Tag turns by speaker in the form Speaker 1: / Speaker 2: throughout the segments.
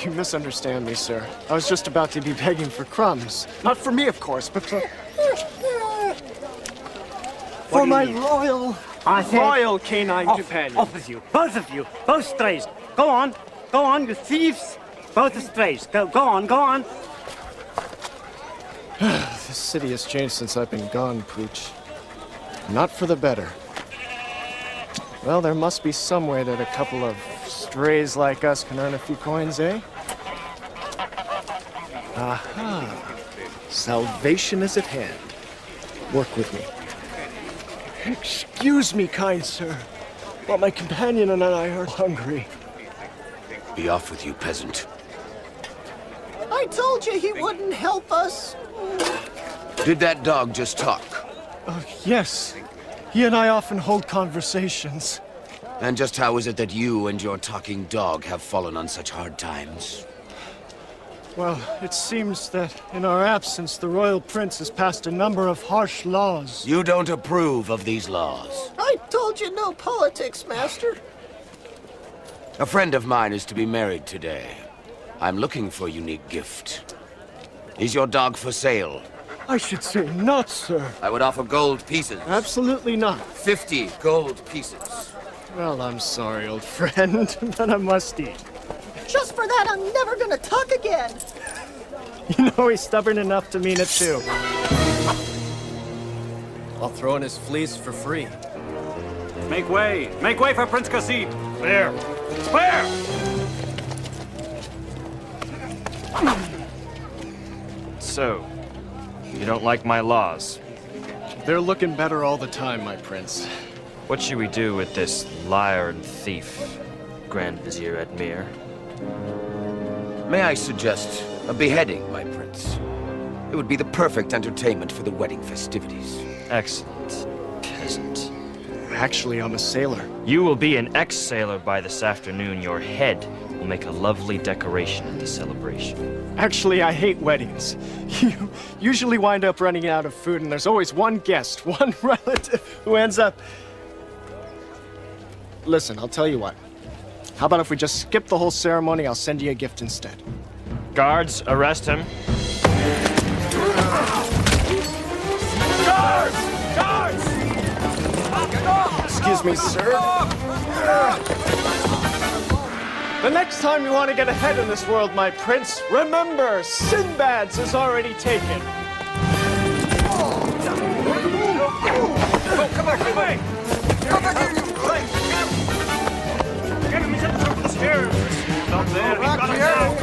Speaker 1: You misunderstand me, sir. I was just about to be begging for crumbs. Not for me, of course, but for my royal canine companion.
Speaker 2: Off with you, both strays. Go on, you thieves. Both strays. Go on.
Speaker 1: This city has changed since I've been gone, Pooch. Not for the better. Well, there must be some way that a couple of strays like us can earn a few coins, eh? Aha. Salvation is at hand. Work with me. Excuse me, kind sir, but my companion and I are hungry.
Speaker 3: Be off with you, peasant.
Speaker 4: I told you he wouldn't help us.
Speaker 3: Did that dog just talk?
Speaker 1: Yes. He and I often hold conversations.
Speaker 3: And just how is it that you and your talking dog have fallen on such hard times?
Speaker 1: Well, it seems that in our absence, the royal prince has passed a number of harsh laws.
Speaker 3: You don't approve of these laws.
Speaker 4: I told you no politics, Master.
Speaker 3: A friend of mine is to be married today. I'm looking for a unique gift. Is your dog for sale?
Speaker 1: I should say not, sir.
Speaker 3: I would offer gold pieces.
Speaker 1: Absolutely not.
Speaker 3: 50 gold pieces.
Speaker 1: Well, I'm sorry, old friend, but I must eat.
Speaker 4: Just for that, I'm never gonna talk again.
Speaker 1: You know he's stubborn enough to mean it, too. I'll throw in his fleece for free.
Speaker 2: Make way for Prince Cassid. Clear.
Speaker 5: So, you don't like my laws?
Speaker 1: They're looking better all the time, my prince.
Speaker 5: What should we do with this liar and thief, Grand Vizier Admir?
Speaker 3: May I suggest a beheading, my prince? It would be the perfect entertainment for the wedding festivities.
Speaker 5: Excellent, peasant.
Speaker 1: Actually, I'm a sailor.
Speaker 5: You will be an ex-sailor by this afternoon. Your head will make a lovely decoration at the celebration.
Speaker 1: Actually, I hate weddings. You usually wind up running out of food, and there's always one guest, one relative, who ends up... Listen, I'll tell you what. How about if we just skip the whole ceremony? I'll send you a gift instead.
Speaker 5: Guards, arrest him.
Speaker 1: Guards! Excuse me, sir. The next time you want to get ahead in this world, my prince, remember, Sinbad's is already taken.
Speaker 2: Oh, come away! Come back here, you place! Get him, he's at the top of the stairs! Stop there, he's got him down!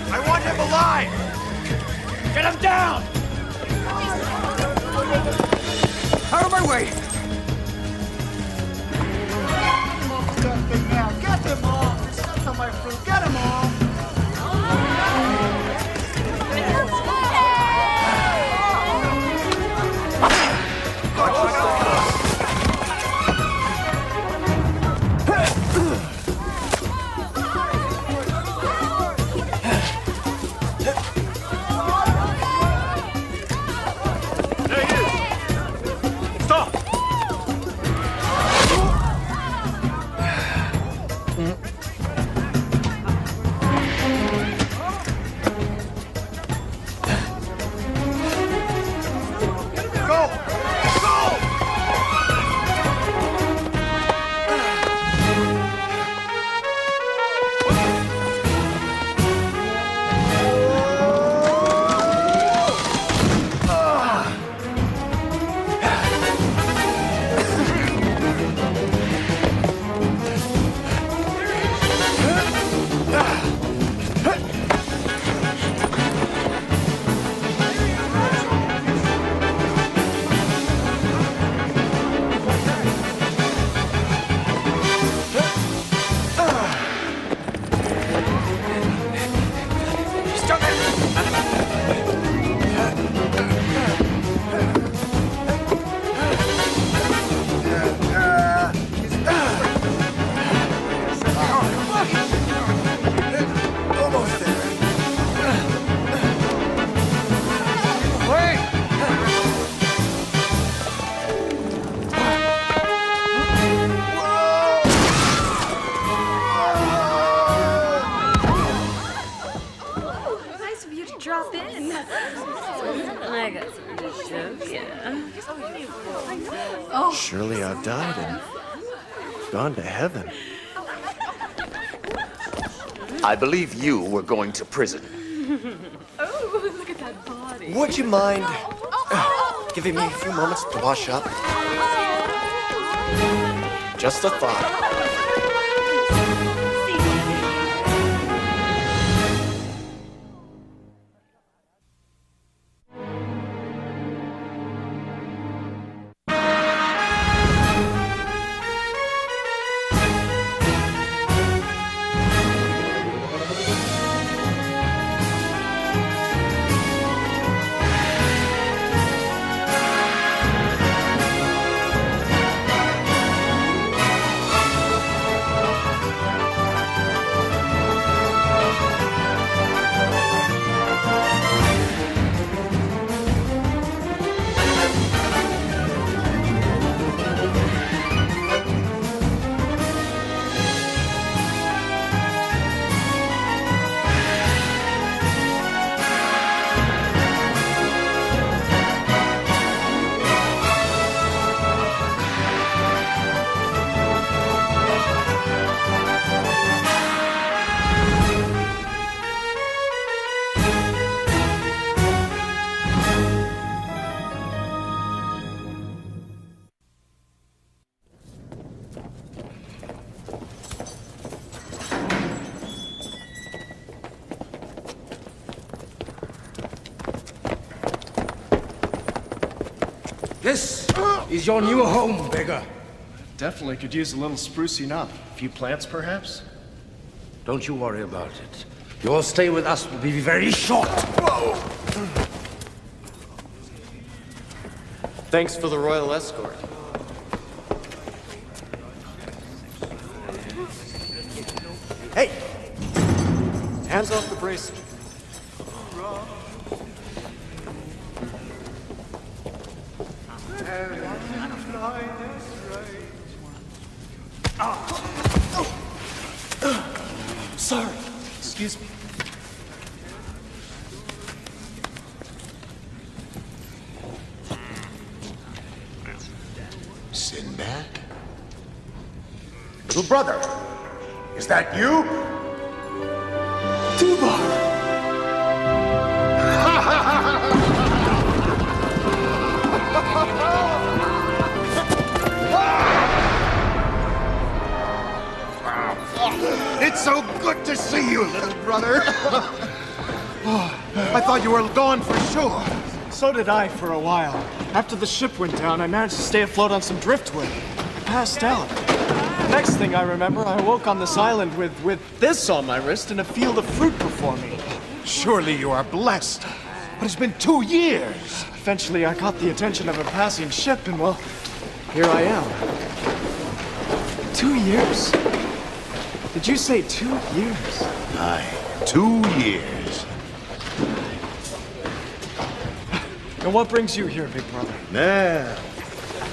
Speaker 6: I want him alive! Get him down! Out of my way!
Speaker 4: Get them all! Step on my fruit! Get them all!
Speaker 2: Stop!
Speaker 1: Surely I've died and gone to heaven.
Speaker 6: I believe you were going to prison.
Speaker 7: Oh, look at that body.
Speaker 1: Would you mind giving me a few moments to wash up? Just a thought.
Speaker 6: This is your new home, beggar.
Speaker 1: Definitely could use a little sprucing up. A few plants, perhaps?
Speaker 6: Don't you worry about it. Your stay with us will be very short.
Speaker 1: Thanks for the royal escort. Hey! Hands off the bracelet. Sorry. Excuse me.
Speaker 6: Sinbad? Little brother, is that you? It's so good to see you, little brother. I thought you were gone for sure.
Speaker 1: So did I for a while. After the ship went down, I managed to stay afloat on some driftwood. I passed out. Next thing I remember, I woke on this island with this on my wrist and a field of fruit before me.
Speaker 6: Surely you are blessed. But it's been 2 years.
Speaker 1: Eventually, I caught the attention of a passing ship, and well, here I am. 2 years? Did you say 2 years?
Speaker 6: Aye, 2 years.
Speaker 1: And what brings you here, big brother?
Speaker 8: Nah.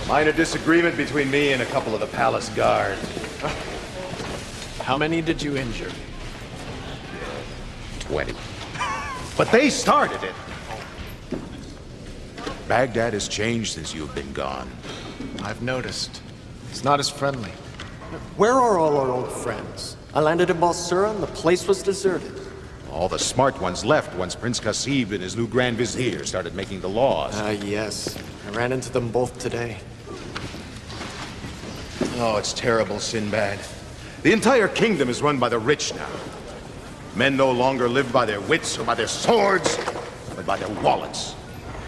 Speaker 8: Minor disagreement between me and a couple of the palace guards.
Speaker 1: How many did you injure?
Speaker 6: 20.
Speaker 8: But they started it.
Speaker 6: Baghdad has changed since you've been gone.
Speaker 1: I've noticed. It's not as friendly. Where are all our old friends? I landed in Balsura and the place was deserted.
Speaker 8: All the smart ones left once Prince Qasib and his new Grand Vizier started making the laws.
Speaker 1: Yes. I ran into them both today.
Speaker 8: Oh, it's terrible, Sinbad. The entire kingdom is run by the rich now. Men no longer live by their wits or by their swords, but by their wallets.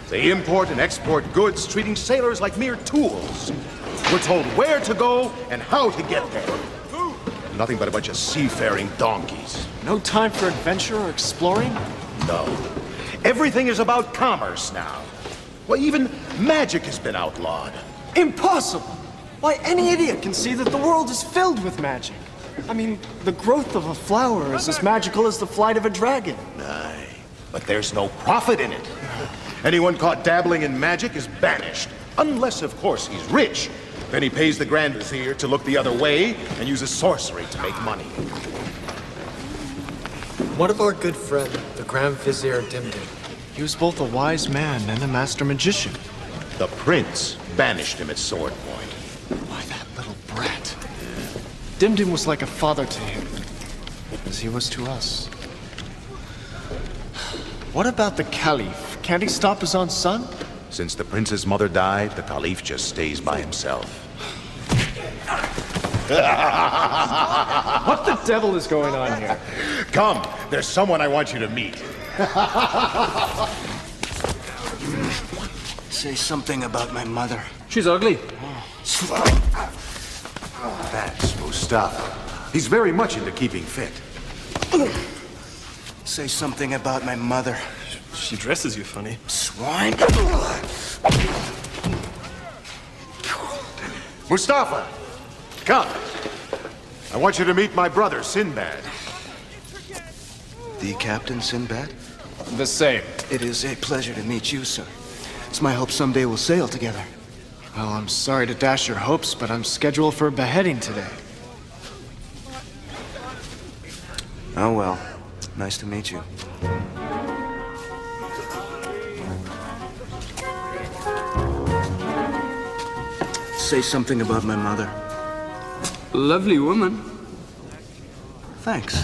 Speaker 8: They import and export goods, treating sailors like mere tools. We're told where to go and how to get there. Nothing but a bunch of seafaring donkeys.
Speaker 1: No time for adventure or exploring?
Speaker 8: No. Everything is about commerce now. Well, even magic has been outlawed.
Speaker 1: Impossible! Why, any idiot can see that the world is filled with magic. I mean, the growth of a flower is as magical as the flight of a dragon.
Speaker 8: Aye, but there's no profit in it. Anyone caught dabbling in magic is banished. Unless, of course, he's rich. Then he pays the Grand Vizier to look the other way and uses sorcery to make money.
Speaker 1: What of our good friend, the Grand Vizier Dimdim? He was both a wise man and a master magician.
Speaker 8: The prince banished him at sword point.
Speaker 1: Dimdim was like a father to him, as he was to us. What about the Caliph? Can't he stop his own son?
Speaker 8: Since the prince's mother died, the Caliph just stays by himself.
Speaker 1: What the devil is going on here?
Speaker 8: Come, there's someone I want you to meet.
Speaker 4: Say something about my mother.
Speaker 6: She's ugly.
Speaker 8: That's Mustafa. He's very much into keeping fit.
Speaker 4: Say something about my mother.
Speaker 2: She dresses you funny.
Speaker 4: Swine.
Speaker 8: Mustafa, come. I want you to meet my brother, Sinbad.
Speaker 4: The Captain Sinbad?
Speaker 1: The same.
Speaker 4: It is a pleasure to meet you, sir. It's my hope someday we'll sail together.
Speaker 1: Well, I'm sorry to dash your hopes, but I'm scheduled for a beheading today.
Speaker 4: Oh well. Nice to meet you. Say something about my mother.
Speaker 6: Lovely woman.
Speaker 4: Thanks.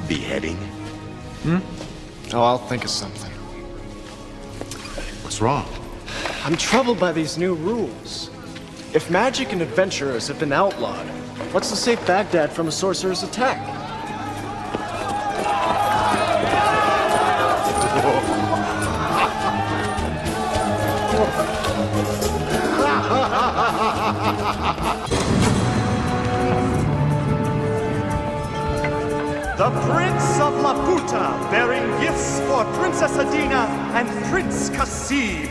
Speaker 8: Beheading?
Speaker 1: Oh, I'll think of something.
Speaker 8: What's wrong?
Speaker 1: I'm troubled by these new rules. If magic and adventurers have been outlawed, what's to save Baghdad from a sorcerer's attack?
Speaker 2: The Prince of Laputa, bearing gifts for Princess Adina and Prince Kasib.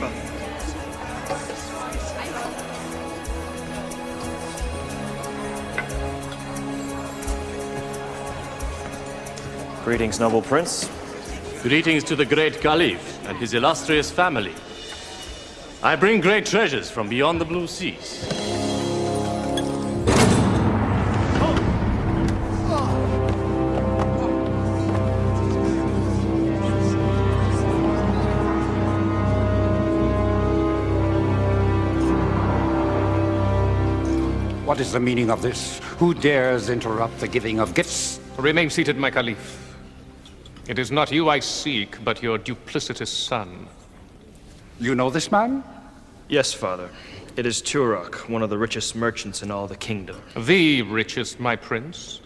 Speaker 5: Greetings, noble prince.
Speaker 9: Greetings to the great Caliph and his illustrious family. I bring great treasures from beyond the blue seas.
Speaker 6: What is the meaning of this? Who dares interrupt the giving of gifts?
Speaker 9: Remain seated, my Caliph. It is not you I seek, but your duplicitous son.
Speaker 6: You know this man?
Speaker 5: Yes, father. It is Turok, one of the richest merchants in all the kingdom.
Speaker 9: The richest, my prince.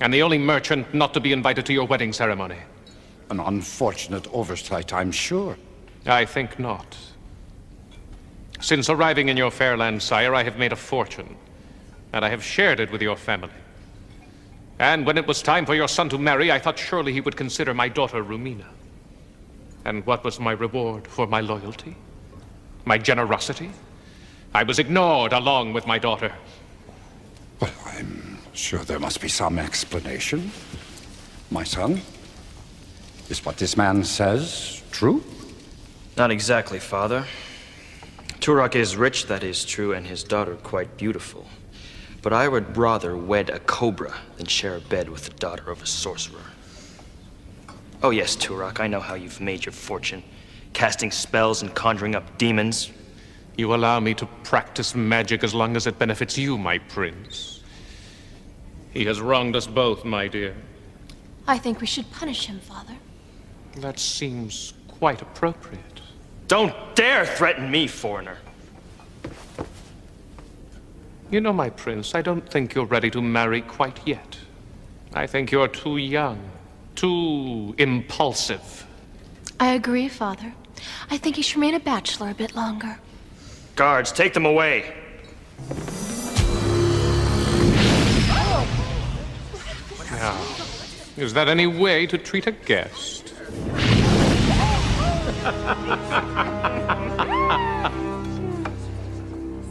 Speaker 9: And the only merchant not to be invited to your wedding ceremony.
Speaker 6: An unfortunate oversight, I'm sure.
Speaker 9: I think not. Since arriving in your fair land, sire, I have made a fortune. And I have shared it with your family. And when it was time for your son to marry, I thought surely he would consider my daughter Rumina. And what was my reward for my loyalty? My generosity? I was ignored along with my daughter.
Speaker 6: Well, I'm sure there must be some explanation. My son, is what this man says true?
Speaker 5: Not exactly, father. Turok is rich, that is true, and his daughter quite beautiful. But I would rather wed a cobra than share a bed with the daughter of a sorcerer. Oh yes, Turok, I know how you've made your fortune, casting spells and conjuring up demons.
Speaker 9: You allow me to practice magic as long as it benefits you, my prince. He has wronged us both, my dear.
Speaker 7: I think we should punish him, Father.
Speaker 9: That seems quite appropriate.
Speaker 5: Don't dare threaten me, foreigner.
Speaker 9: You know, my prince, I don't think you're ready to marry quite yet. I think you're too young, too impulsive.
Speaker 7: I agree, Father. I think he should remain a bachelor a bit longer.
Speaker 5: Guards, take them away.
Speaker 9: Now, is that any way to treat a guest?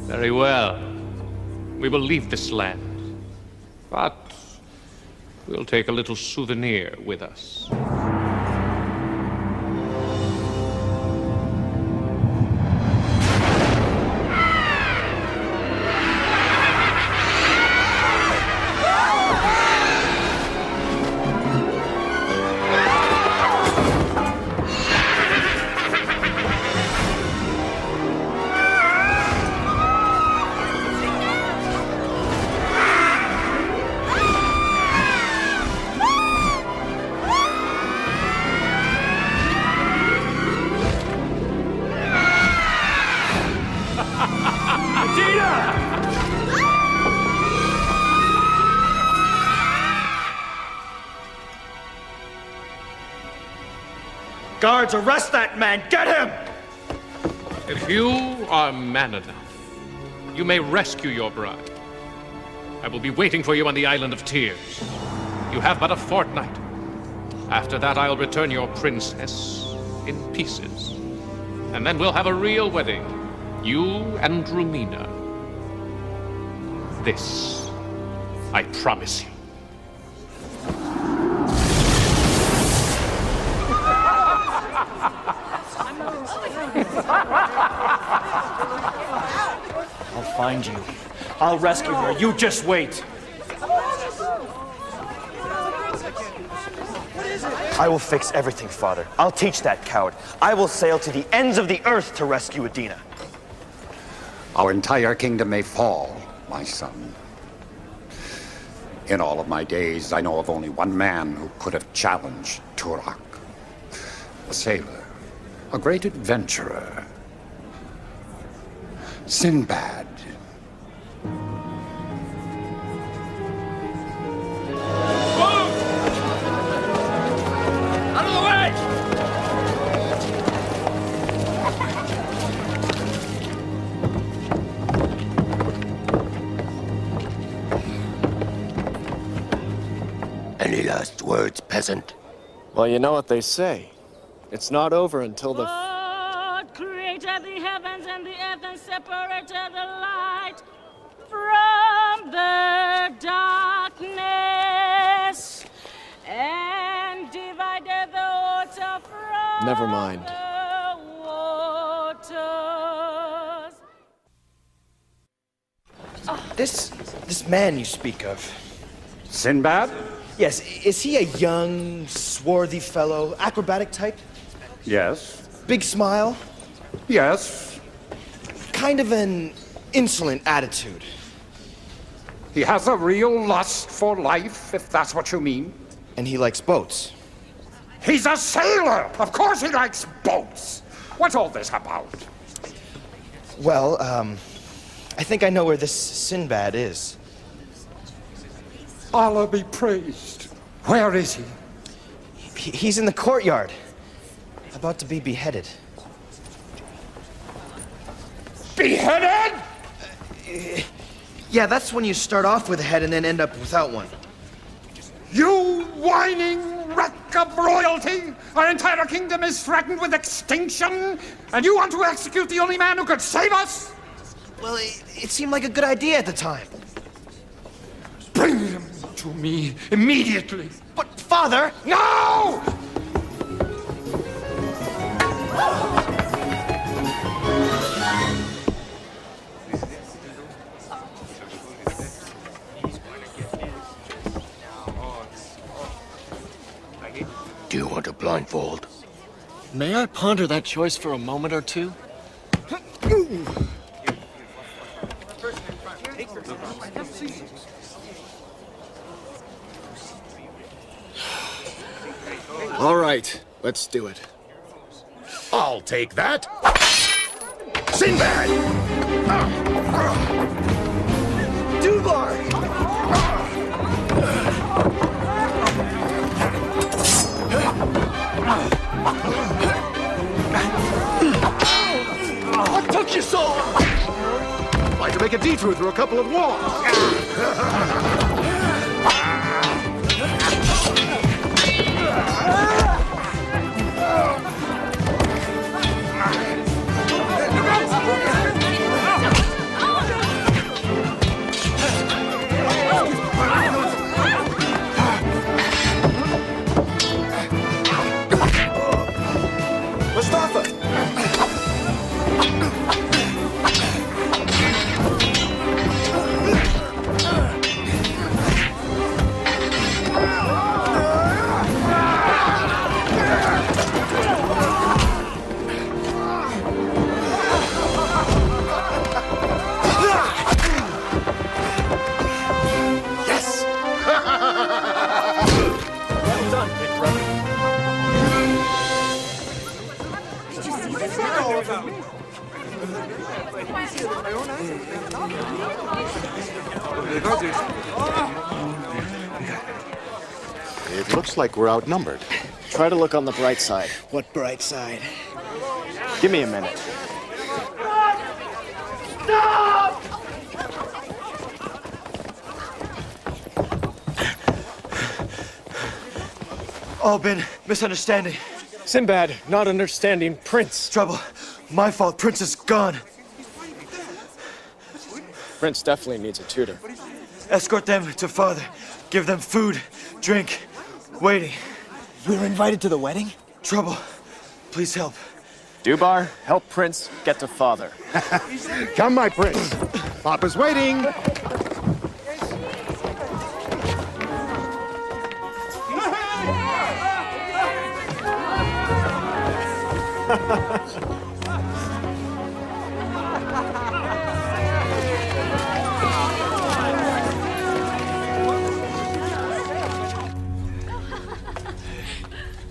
Speaker 9: Very well. We will leave this land. But we'll take a little souvenir with us.
Speaker 5: Guards, arrest that man! Get him!
Speaker 9: If you are man enough, you may rescue your bride. I will be waiting for you on the Island of Tears. You have but a fortnight. After that, I'll return your princess in pieces. And then we'll have a real wedding. You and Rumina. This, I promise you.
Speaker 5: I'll find you. I'll rescue her. You just wait.
Speaker 10: I will fix everything, Father. I'll teach that coward. I will sail to the ends of the earth to rescue Adina.
Speaker 6: Our entire kingdom may fall, my son. In all of my days, I know of only one man who could have challenged Turak. A sailor, a great adventurer. Sinbad.
Speaker 2: Out of the way!
Speaker 3: Any last words, peasant?
Speaker 1: Well, you know what they say. It's not over until the...
Speaker 11: God created the heavens and the earth and separated the light from the darkness and divided the water from
Speaker 1: Never mind.
Speaker 11: the waters.
Speaker 5: This man you speak of.
Speaker 6: Sinbad?
Speaker 5: Yes, is he a young, swarthy fellow, acrobatic type?
Speaker 6: Yes.
Speaker 5: Big smile?
Speaker 6: Yes.
Speaker 5: Kind of an insolent attitude.
Speaker 6: He has a real lust for life, if that's what you mean.
Speaker 5: And he likes boats.
Speaker 6: He's a sailor! Of course he likes boats! What's all this about?
Speaker 5: Well, I think I know where this Sinbad is.
Speaker 6: Allah be praised. Where is he?
Speaker 5: He's in the courtyard, about to be beheaded.
Speaker 6: Beheaded?
Speaker 5: Yeah, that's when you start off with a head and then end up without one.
Speaker 6: You whining wreck of royalty! Our entire kingdom is threatened with extinction, and you want to execute the only man who could save us?
Speaker 5: Well, it seemed like a good idea at the time.
Speaker 6: Bring him to me immediately.
Speaker 5: But, Father!
Speaker 6: No!
Speaker 3: Do you want a blindfold?
Speaker 1: May I ponder that choice for a moment or two? All right, let's do it.
Speaker 8: I'll take that. Sinbad!
Speaker 5: Duvar!
Speaker 8: What took you so long? Like to make a detour through a couple of walls. It looks like we're outnumbered.
Speaker 1: Try to look on the bright side.
Speaker 4: What bright side?
Speaker 1: Give me a minute.
Speaker 10: All been misunderstanding.
Speaker 1: Sinbad, not understanding Prince.
Speaker 10: Trouble. My fault. Prince is gone.
Speaker 1: Prince definitely needs a tutor.
Speaker 10: Escort them to father. Give them food, drink, waiting.
Speaker 4: We were invited to the wedding?
Speaker 10: Trouble. Please help.
Speaker 1: Dubar, help Prince get to father.
Speaker 8: Come, my prince. Papa's waiting.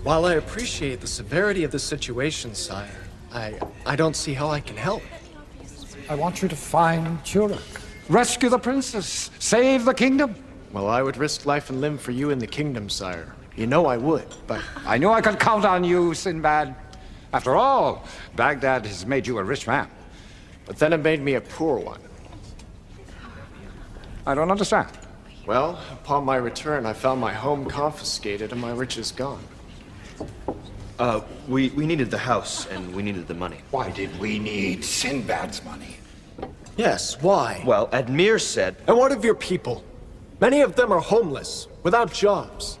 Speaker 1: While I appreciate the severity of the situation, sire, I don't see how I can help.
Speaker 6: I want you to find Turok. Rescue the princess. Save the kingdom.
Speaker 1: Well, I would risk life and limb for you in the kingdom, sire. You know I would, but...
Speaker 6: I knew I could count on you, Sinbad. After all, Baghdad has made you a rich man.
Speaker 1: But then it made me a poor one.
Speaker 6: I don't understand.
Speaker 1: Well, upon my return, I found my home confiscated and my riches gone.
Speaker 5: We needed the house, and we needed the money.
Speaker 6: Why did we need Sinbad's money?
Speaker 1: Yes, why?
Speaker 5: Well, Admir said...
Speaker 1: And what of your people? Many of them are homeless, without jobs.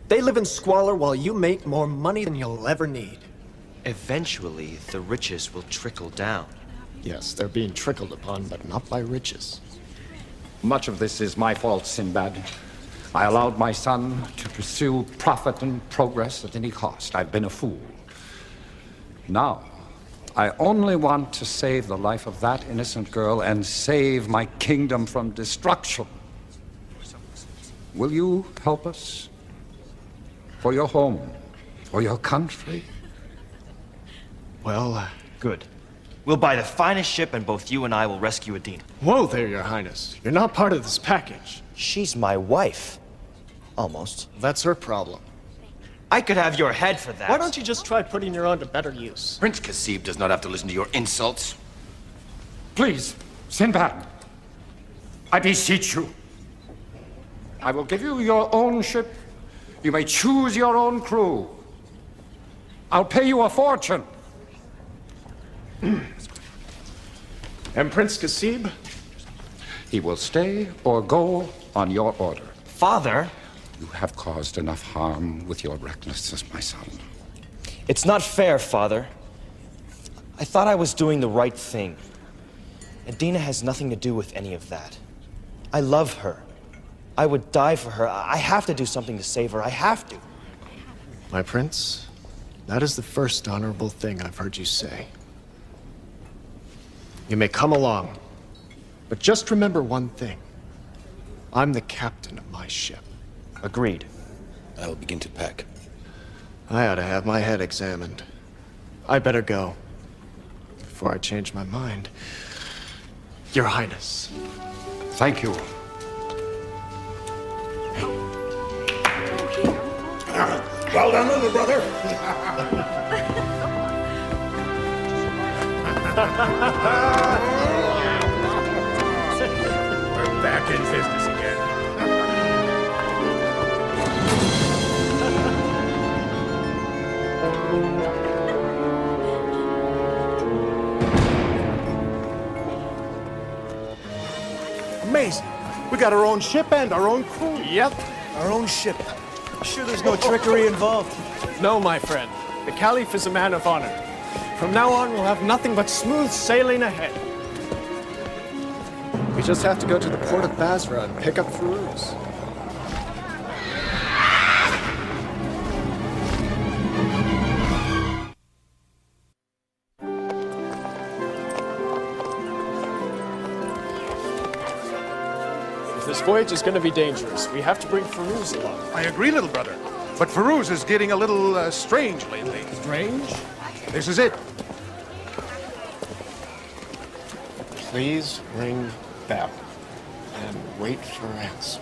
Speaker 1: They live in squalor while you make more money than you'll ever need.
Speaker 5: Eventually, the riches will trickle down.
Speaker 1: Yes, they're being trickled upon, but not by riches.
Speaker 6: Much of this is my fault, Sinbad. I allowed my son to pursue profit and progress at any cost. I've been a fool. Now, I only want to save the life of that innocent girl and save my kingdom from destruction. Will you help us? For your home, for your country?
Speaker 1: Well,
Speaker 5: Good. We'll buy the finest ship, and both you and I will rescue Adina.
Speaker 1: whoa there, your highness. You're not part of this package.
Speaker 5: She's my wife. Almost.
Speaker 1: That's her problem.
Speaker 5: I could have your head for that.
Speaker 1: Why don't you just try putting her on to better use?
Speaker 3: Prince Kasib does not have to listen to your insults.
Speaker 6: Please, Sinbad, I beseech you. I will give you your own ship. You may choose your own crew. I'll pay you a fortune.
Speaker 1: And Prince Kasib?
Speaker 6: He will stay or go on your order.
Speaker 5: Father?
Speaker 6: You have caused enough harm with your recklessness, my son.
Speaker 5: It's not fair, Father. I thought I was doing the right thing. Adina has nothing to do with any of that. I love her. I would die for her. I have to do something to save her. I have to.
Speaker 1: My prince, that is the first honorable thing I've heard you say. You may come along, but just remember one thing. I'm the captain of my ship.
Speaker 5: Agreed.
Speaker 3: I will begin to pack.
Speaker 1: I ought to have my head examined. I better go. Before I change my mind. Your Highness.
Speaker 6: Thank you.
Speaker 8: Well done, little brother. We're back in business again. Amazing. We got our own ship and our own crew.
Speaker 1: Yep.
Speaker 4: Our own ship. Sure there's no trickery involved?
Speaker 1: No, my friend. The Caliph is a man of honor. From now on, we'll have nothing but smooth sailing ahead. We just have to go to the port of Basra and pick up Firuz. If this voyage is going to be dangerous, we have to bring Firuz along.
Speaker 8: I agree, little brother. But Firuz is getting a little strange lately.
Speaker 1: Strange?
Speaker 8: This is it.
Speaker 1: Please ring bell and wait for answer.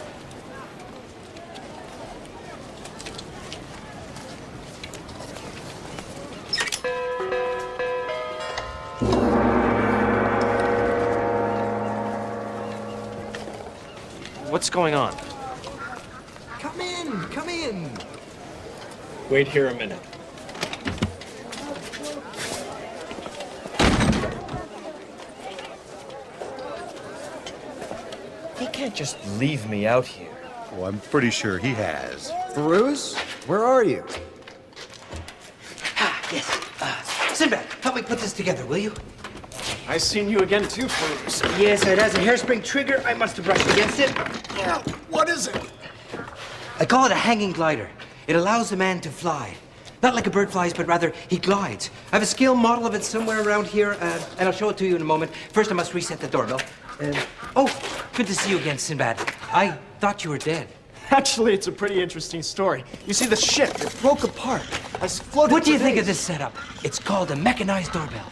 Speaker 5: What's going on?
Speaker 4: Come in, come in.
Speaker 5: Wait here a minute. He can't just leave me out here.
Speaker 8: Oh, I'm pretty sure he has.
Speaker 4: Bruce, where are you?
Speaker 12: Yes. Sinbad, help me put this together, will you?
Speaker 1: I seen you again too, Bruce.
Speaker 12: Yes, it has a hairspring trigger. I must have brushed against it.
Speaker 1: What is it?
Speaker 12: I call it a hanging glider. It allows a man to fly. Not like a bird flies, but rather he glides. I have a scale model of it somewhere around here, and I'll show it to you in a moment. First, I must reset the doorbell. Oh, good to see you again, Sinbad. I thought you were dead.
Speaker 1: Actually, it's a pretty interesting story. You see, the ship, it broke apart. I floated.
Speaker 12: What do you think of this setup? It's called a mechanized doorbell.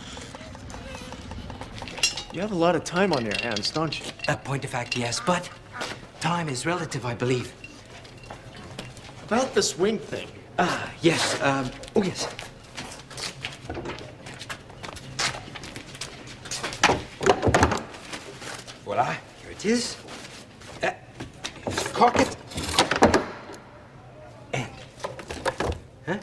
Speaker 1: You have a lot of time on your hands, don't you?
Speaker 12: A point of fact, yes, but time is relative, I believe.
Speaker 1: About this wing thing.
Speaker 12: Yes, oh yes. Voila, here it is. Cork it. And, huh?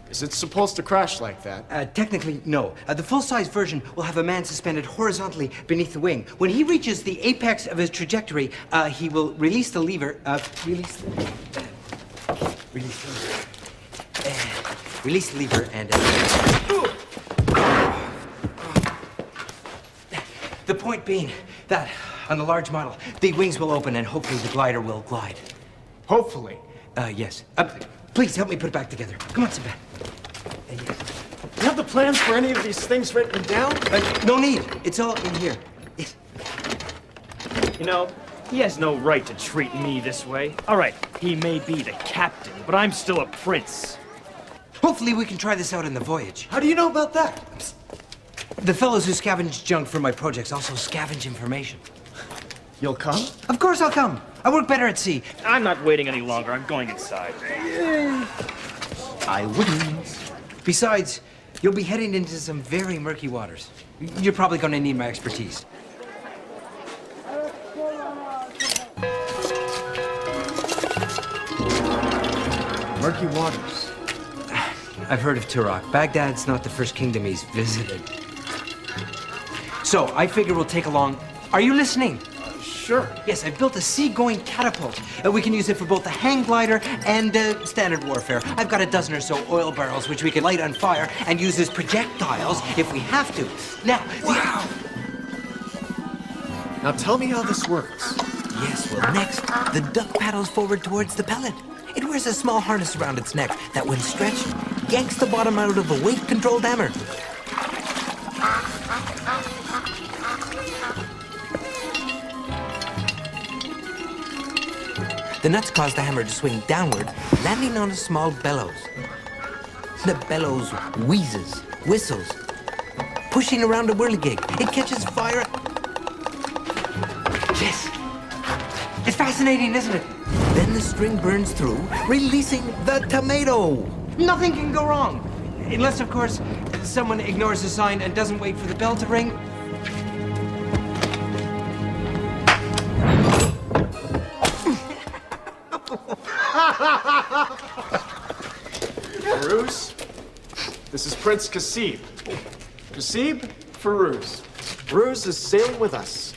Speaker 1: Is it supposed to crash like that?
Speaker 12: Technically, no. The full-size version will have a man suspended horizontally beneath the wing. When he reaches the apex of his trajectory, he will release the lever. Release the lever and. The point being that on the large model, the wings will open and hopefully the glider will glide.
Speaker 1: Hopefully.
Speaker 12: Yes. Please help me put it back together. Come on, Sinbad.
Speaker 1: You have the plans for any of these things written down?
Speaker 12: No need. It's all in here. Yes.
Speaker 10: You know, he has no right to treat me this way. All right, he may be the captain, but I'm still a prince.
Speaker 12: Hopefully we can try this out in the voyage.
Speaker 1: How do you know about that?
Speaker 12: The fellows who scavenge junk for my projects also scavenge information.
Speaker 1: You'll come?
Speaker 12: Of course I'll come. I work better at sea.
Speaker 10: I'm not waiting any longer. I'm going inside.
Speaker 4: I win.
Speaker 12: Besides, you'll be heading into some very murky waters. You're probably going to need my expertise.
Speaker 1: Murky waters.
Speaker 12: I've heard of Turok. Baghdad's not the first kingdom he's visited. So, I figure we'll take along... Are you listening?
Speaker 1: Sure.
Speaker 12: Yes, I've built a sea-going catapult. We can use it for both the hang glider and standard warfare. I've got a dozen or so oil barrels which we can light on fire and use as projectiles if we have to. Now...
Speaker 1: Wow! Now tell me how this works.
Speaker 12: Yes, well, next, the duck paddles forward towards the pellet. It wears a small harness around its neck that, when stretched, yanks the bottom out of a weight-controlled hammer. The nuts cause the hammer to swing downward, landing on a small bellows. The bellows wheezes, whistles, pushing around a whirligig. It catches fire. Yes. It's fascinating, isn't it? Then the string burns through, releasing the tomato. Nothing can go wrong. Unless, of course, someone ignores the sign and doesn't wait for the bell to ring.
Speaker 1: Farouz, this is Prince Kasib. Kasib, Farouz. Farouz is sailing with us.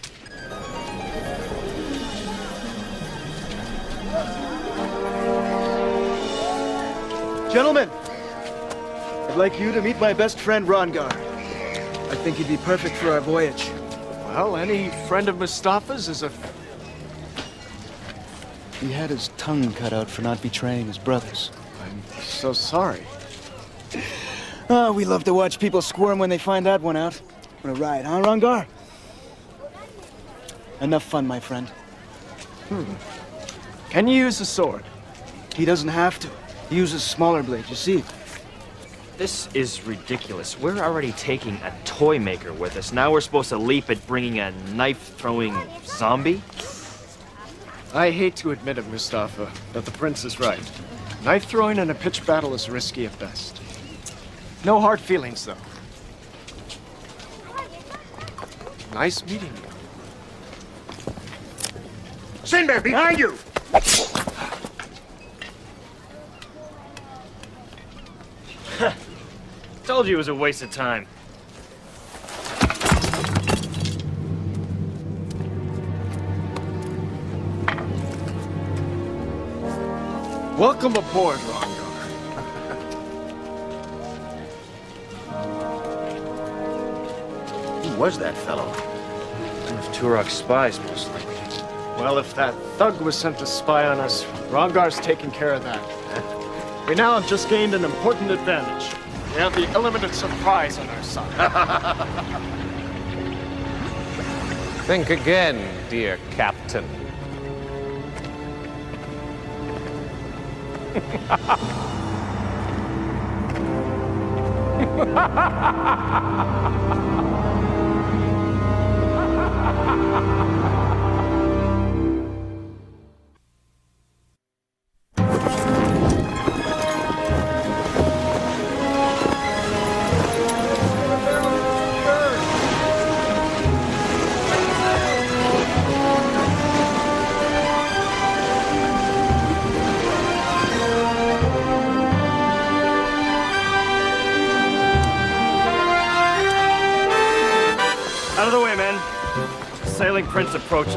Speaker 4: Gentlemen, I'd like you to meet my best friend, Rongar. I think he'd be perfect for our voyage.
Speaker 1: Well, any friend of Mustafa's is a...
Speaker 4: He had his tongue cut out for not betraying his brothers.
Speaker 1: I'm so sorry.
Speaker 4: Oh, we love to watch people squirm when they find that one out. What a ride, huh, Rongar? Enough fun, my friend.
Speaker 1: Can you use a sword?
Speaker 4: He doesn't have to. He uses smaller blades, you see.
Speaker 10: This is ridiculous. We're already taking a toy maker with us. Now we're supposed to leap at bringing a knife-throwing zombie?
Speaker 1: I hate to admit it, Mustafa, but the prince is right. Knife throwing in a pitched battle is risky at best. No hard feelings, though. Nice meeting you.
Speaker 8: Sinbad, behind you!
Speaker 10: Told you it was a waste of time.
Speaker 1: Welcome aboard, Rongar.
Speaker 8: Who was that fellow?
Speaker 10: One of Turok's spies, most likely.
Speaker 1: Well, if that thug was sent to spy on us, Rongar's taking care of that. We now have just gained an important advantage. We have the element of surprise on our side.
Speaker 9: Think again, dear Captain.
Speaker 10: Out of the way, men. Sailing Prince approaches.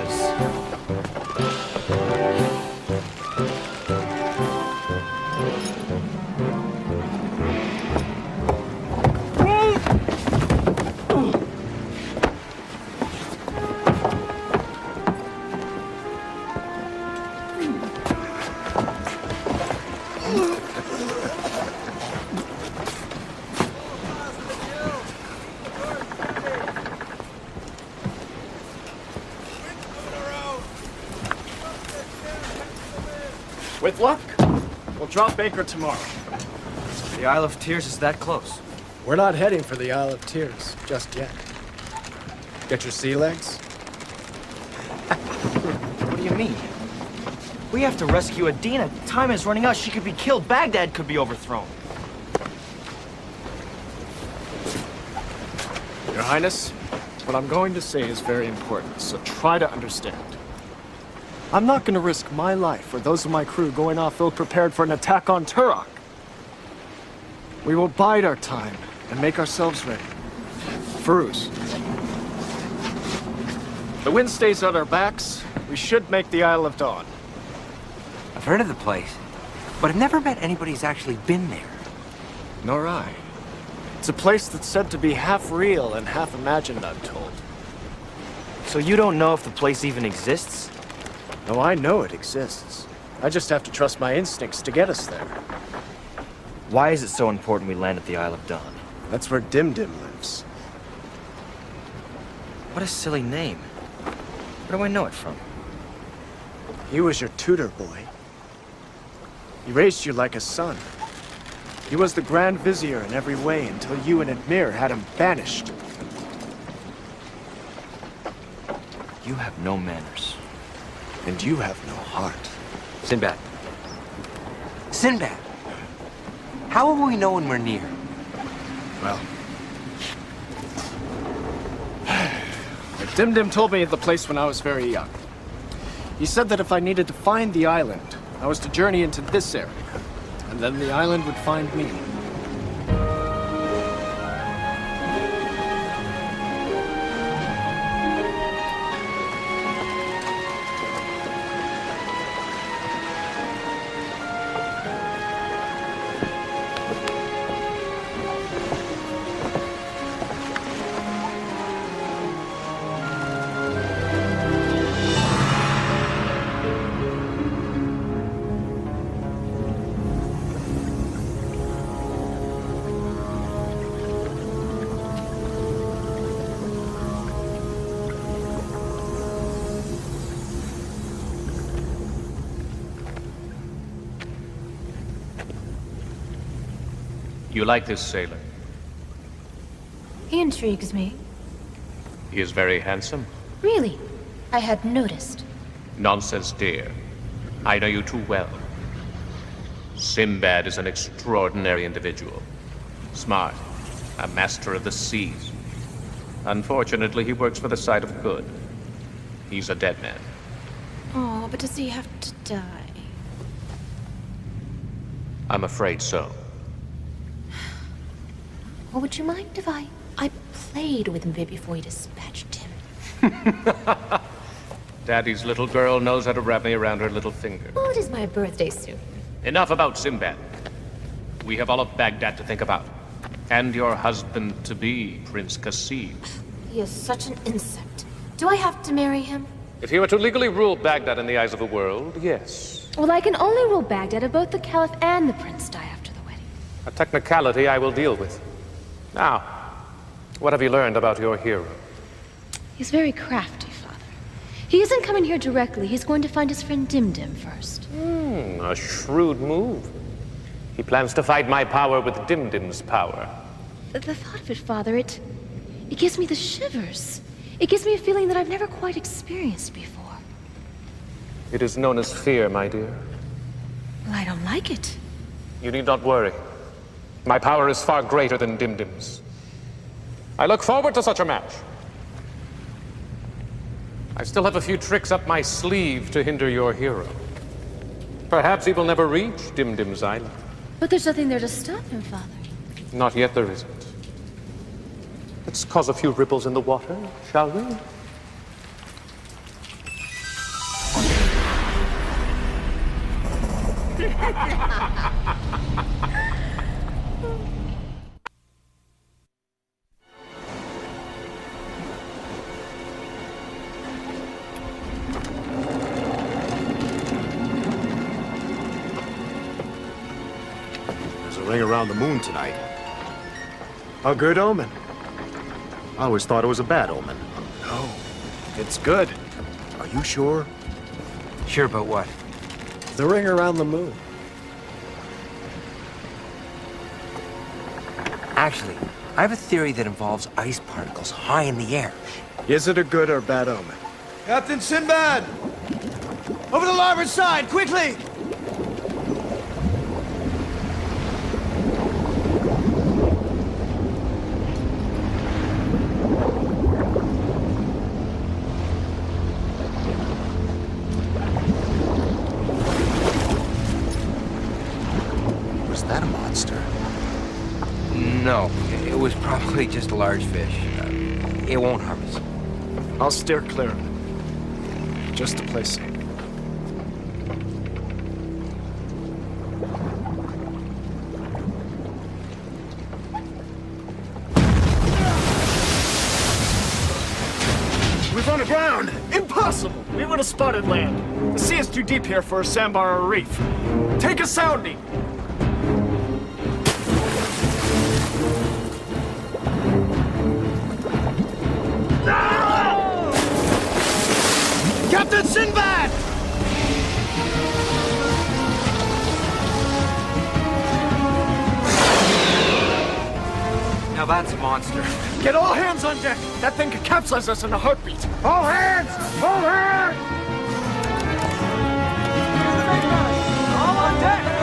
Speaker 1: With luck, we'll drop anchor tomorrow.
Speaker 10: The Isle of Tears is that close.
Speaker 1: We're not heading for the Isle of Tears just yet. Get your sea legs?
Speaker 10: What do you mean? We have to rescue Adina. Time is running out. She could be killed. Baghdad could be overthrown.
Speaker 1: Your Highness, what I'm going to say is very important, so try to understand. I'm not going to risk my life or those of my crew going off ill-prepared for an attack on Turok. We will bide our time and make ourselves ready. Firuz. The wind stays at our backs. We should make the Isle of Dawn.
Speaker 12: I've heard of the place, but I've never met anybody who's actually been there.
Speaker 1: Nor I. It's a place that's said to be half real and half imagined, I'm told.
Speaker 10: So you don't know if the place even exists?
Speaker 1: No, I know it exists. I just have to trust my instincts to get us there.
Speaker 10: Why is it so important we land at the Isle of Dawn?
Speaker 1: That's where Dim Dim lives.
Speaker 10: What a silly name. Where do I know it from?
Speaker 1: He was your tutor, boy. He raised you like a son. He was the Grand Vizier in every way until you and Admir had him banished.
Speaker 10: You have no manners.
Speaker 1: And you have no heart.
Speaker 12: Sinbad. Sinbad! How will we know when we're near?
Speaker 1: Well... Dim Dim told me of the place when I was very young. He said that if I needed to find the island, I was to journey into this area, and then the island would find me.
Speaker 9: You like this sailor?
Speaker 7: He intrigues me.
Speaker 9: He is very handsome.
Speaker 7: Really? I hadn't noticed.
Speaker 9: Nonsense, dear. I know you too well. Sinbad is an extraordinary individual. Smart. A master of the seas. Unfortunately, he works for the side of good. He's a dead man.
Speaker 7: Oh, but does he have to die?
Speaker 9: I'm afraid so.
Speaker 7: Well, would you mind if I played with him a bit before you dispatched him?
Speaker 9: Daddy's little girl knows how to wrap me around her little finger.
Speaker 7: Well, it is my birthday soon.
Speaker 9: Enough about Sinbad. We have all of Baghdad to think about. And your husband-to-be, Prince Qasim.
Speaker 7: He is such an insect. Do I have to marry him?
Speaker 9: If he were to legally rule Baghdad in the eyes of the world, yes.
Speaker 7: Well, I can only rule Baghdad if both the Caliph and the Prince die after the wedding.
Speaker 9: A technicality I will deal with. Now, what have you learned about your hero?
Speaker 7: He's very crafty, Father. He isn't coming here directly. He's going to find his friend Dimdim first.
Speaker 9: A shrewd move. He plans to fight my power with Dimdim's power.
Speaker 7: The thought of it, Father, it gives me the shivers. It gives me a feeling that I've never quite experienced before.
Speaker 9: It is known as fear, my dear.
Speaker 7: Well, I don't like it.
Speaker 9: You need not worry. My power is far greater than Dimdim's. I look forward to such a match. I still have a few tricks up my sleeve to hinder your hero. Perhaps he will never reach Dimdim's island.
Speaker 7: But there's nothing there to stop him, Father.
Speaker 9: Not yet there isn't. Let's cause a few ripples in the water, shall we?
Speaker 8: There's a ring around the moon tonight.
Speaker 1: A good omen.
Speaker 8: I always thought it was a bad omen.
Speaker 1: No, it's good.
Speaker 8: Are you sure?
Speaker 12: Sure about what?
Speaker 1: The ring around the moon.
Speaker 12: Actually, I have a theory that involves ice particles high in the air.
Speaker 1: Is it a good or bad omen?
Speaker 4: Captain Sinbad! Over the larboard side, quickly!
Speaker 8: Was that a monster?
Speaker 12: No, it was probably just a large fish. It won't harm us.
Speaker 1: I'll steer clear of it. Just to play safe. We've run aground! Impossible! We would have spotted land. The sea is too deep here for a sandbar or a reef. Take a sounding!
Speaker 4: Captain Sinbad!
Speaker 12: Now that's a monster.
Speaker 1: Get all hands on deck! That thing could capsize us in a heartbeat!
Speaker 4: All hands! All hands!
Speaker 2: All on deck!